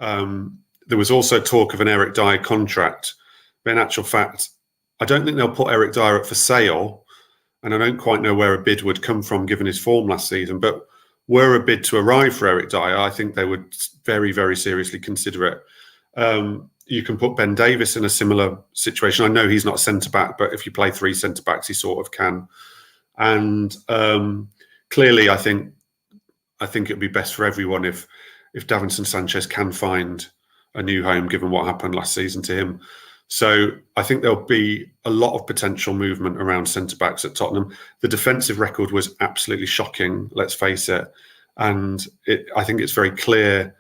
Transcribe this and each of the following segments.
There was also talk of an Eric Dyer contract, but in actual fact, I don't think they'll put Eric Dyer up for sale, and I don't quite know where a bid would come from given his form last season. But were a bid to arrive for Eric Dyer, I think they would very, very seriously consider it. You can put Ben Davies in a similar situation. I know he's not a centre-back, but if you play three centre-backs, he sort of can. And clearly, I think it would be best for everyone if Davinson Sanchez can find a new home, given what happened last season to him. So I think there'll be a lot of potential movement around centre-backs at Tottenham. The defensive record was absolutely shocking, let's face it. And I think it's very clear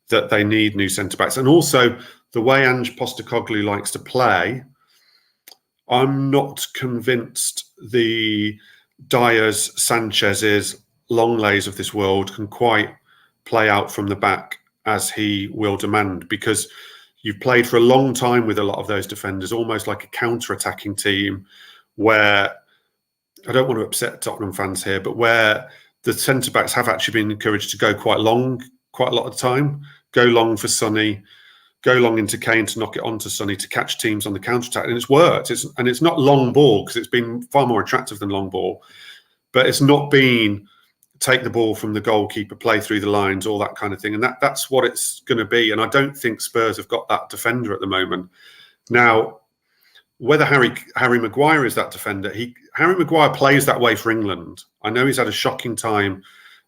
that they need new centre-backs. And also, the way Ange Postecoglou likes to play, I'm not convinced the Dyers, Sanchez's, Longleys of this world can quite play out from the back as he will demand, because you've played for a long time with a lot of those defenders, almost like a counter-attacking team, where, I don't want to upset Tottenham fans here, but where the centre-backs have actually been encouraged to go quite long, quite a lot of the time, go long for Sonny, go long into Kane to knock it onto Sonny to catch teams on the counter-attack. And it's worked. It's not long ball, because it's been far more attractive than long ball, but it's not been take the ball from the goalkeeper, play through the lines, all that kind of thing. And that's what it's going to be. And I don't think Spurs have got that defender at the moment. Now, whether Harry Maguire is that defender, Harry Maguire plays that way for England. I know he's had a shocking time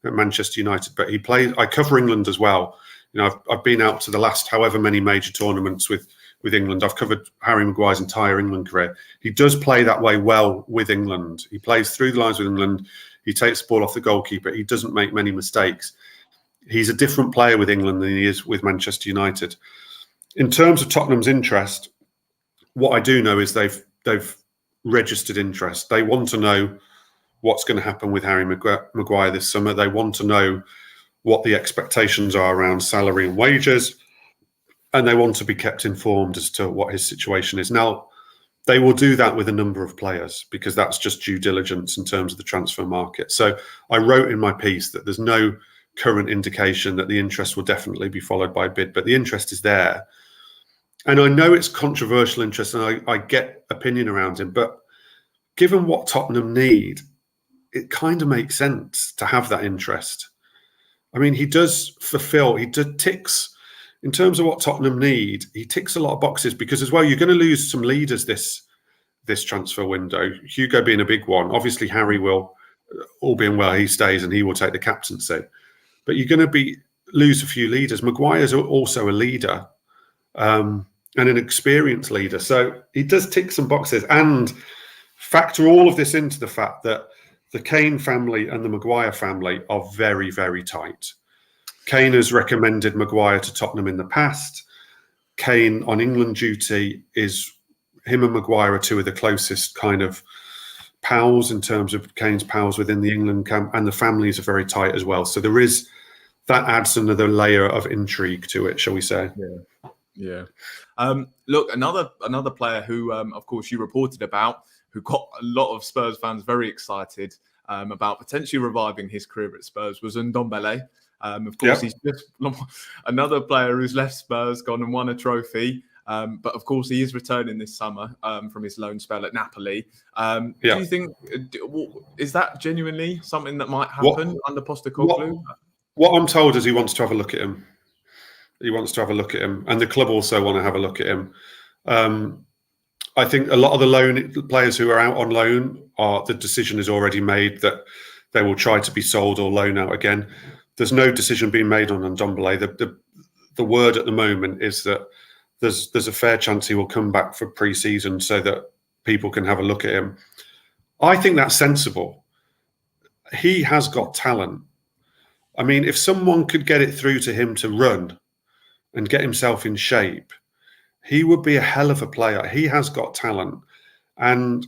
at Manchester United, but I cover England as well. You know, I've been out to the last however many major tournaments with England. I've covered Harry Maguire's entire England career. He does play that way well with England. He plays through the lines with England. He takes the ball off the goalkeeper. He doesn't make many mistakes. He's a different player with England than he is with Manchester United. In terms of Tottenham's interest, what I do know is they've registered interest. They want to know what's going to happen with Harry Maguire this summer. They want to know what the expectations are around salary and wages, and they want to be kept informed as to what his situation is. Now, they will do that with a number of players, because that's just due diligence in terms of the transfer market. So I wrote in my piece that there's no current indication that the interest will definitely be followed by a bid, but the interest is there. And I know it's controversial interest, and I get opinion around him, but given what Tottenham need, it kind of makes sense to have that interest. I mean, he ticks, in terms of what Tottenham need, he ticks a lot of boxes, because as well, you're going to lose some leaders this transfer window. Hugo being a big one. Obviously, Harry will, all being well, he stays and he will take the captaincy. But you're going to lose a few leaders. Maguire's also a leader, and an experienced leader. So he does tick some boxes, and factor all of this into the fact that the Kane family and the Maguire family are very, very tight. Kane has recommended Maguire to Tottenham in the past. Kane on England duty him and Maguire are two of the closest kind of pals in terms of Kane's pals within the England camp, and the families are very tight as well. So that adds another layer of intrigue to it, shall we say? Yeah. Look, another player who, of course, you reported about, who got a lot of Spurs fans very excited about potentially reviving his career at Spurs, was Undombele. Of course, He's just another player who's left Spurs, gone and won a trophy. But of course, he is returning this summer from his loan spell at Napoli. Do you think, is that genuinely something that might happen under Postecoglou? What I'm told is he wants to have a look at him. He wants to have a look at him, and the club also want to have a look at him. I think a lot of the loan players who are out on loan, the decision is already made that they will try to be sold or loan out again. There's no decision being made on Ndombele. The word at the moment is that there's a fair chance he will come back for pre-season so that people can have a look at him. I think that's sensible. He has got talent. I mean, if someone could get it through to him to run and get himself in shape, he would be a hell of a player. He has got talent, and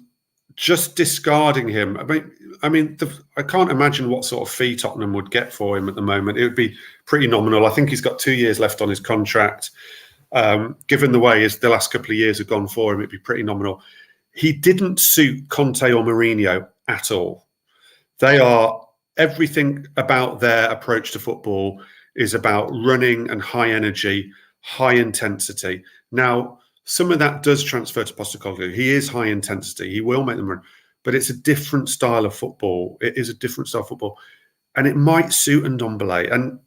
just discarding him. I can't imagine what sort of fee Tottenham would get for him at the moment. It would be pretty nominal. I think he's got 2 years left on his contract. Given the way the last couple of years have gone for him, it'd be pretty nominal. He didn't suit Conte or Mourinho at all. Everything about their approach to football is about running and high energy, high intensity. Now, some of that does transfer to Postecoglou. He is high intensity. He will make them run, but it's a different style of football. It is a different style of football, and it might suit Undombele. And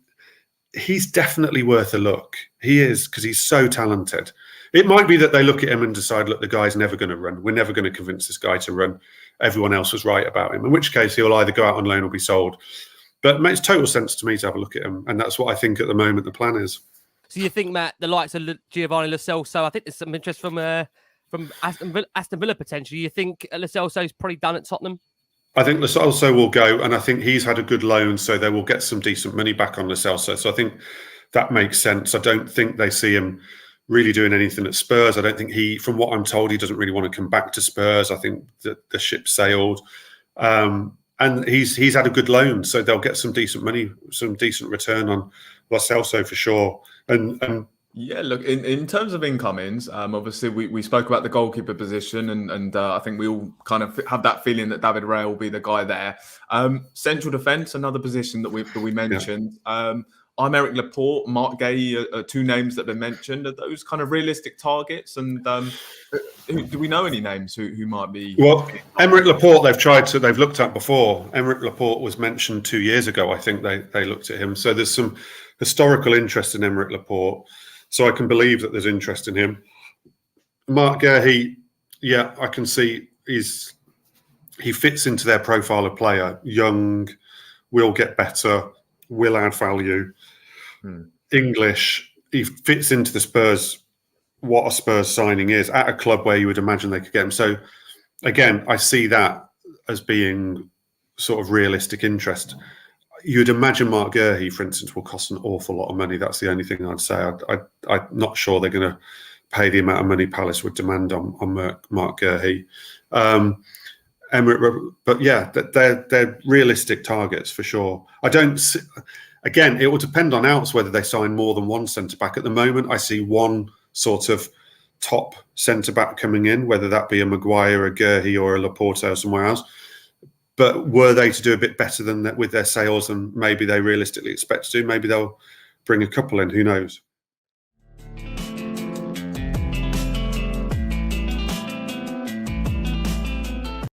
he's definitely worth a look. He is, because he's so talented. It might be that they look at him and decide, look, the guy's never going to run. We're never going to convince this guy to run. Everyone else was right about him, in which case he'll either go out on loan or be sold. But it makes total sense to me to have a look at him. And that's what I think at the moment the plan is. So you think, Matt, the likes of Giovanni Lo Celso, I think there's some interest from Aston Villa potentially. You think Lo Celso's probably done at Tottenham? I think Lo Celso will go, and I think he's had a good loan, so they will get some decent money back on Lo Celso. So I think that makes sense. I don't think they see him really doing anything at Spurs. I don't think from what I'm told, he doesn't really want to come back to Spurs. I think that the ship sailed. And he's had a good loan, so they'll get some decent money, some decent return on Lo Celso for sure. And yeah, look, in terms of incomings, obviously we spoke about the goalkeeper position, and I think we all kind of have that feeling that David Raya will be the guy there. Central defence, another position that we mentioned. Yeah. Aymeric Laporte, Marc Guéhi are two names that have been mentioned. Are those kind of realistic targets? And do we know any names who might be? Well, Aymeric Laporte, they've looked at before. Aymeric Laporte was mentioned 2 years ago. I think they looked at him. So there's some historical interest in Aymeric Laporte. So I can believe that there's interest in him. Marc Guéhi, yeah, I can see he fits into their profile of player. Young, will get better, will add value. English, he fits into the Spurs, what a Spurs signing is, at a club where you would imagine they could get him. So again, I see that as being sort of realistic interest. You'd imagine Marc Guéhi, for instance, will cost an awful lot of money. That's the only thing I'd say. I'm not sure they're going to pay the amount of money Palace would demand on Marc Guéhi. But yeah, they're realistic targets for sure. I don't. Again, it will depend on outs whether they sign more than one centre back. At the moment, I see one sort of top centre back coming in, whether that be a Maguire, a Guéhi, or a Laporte or somewhere else. But were they to do a bit better than that with their sales, and maybe they realistically expect to do, maybe they'll bring a couple in. Who knows?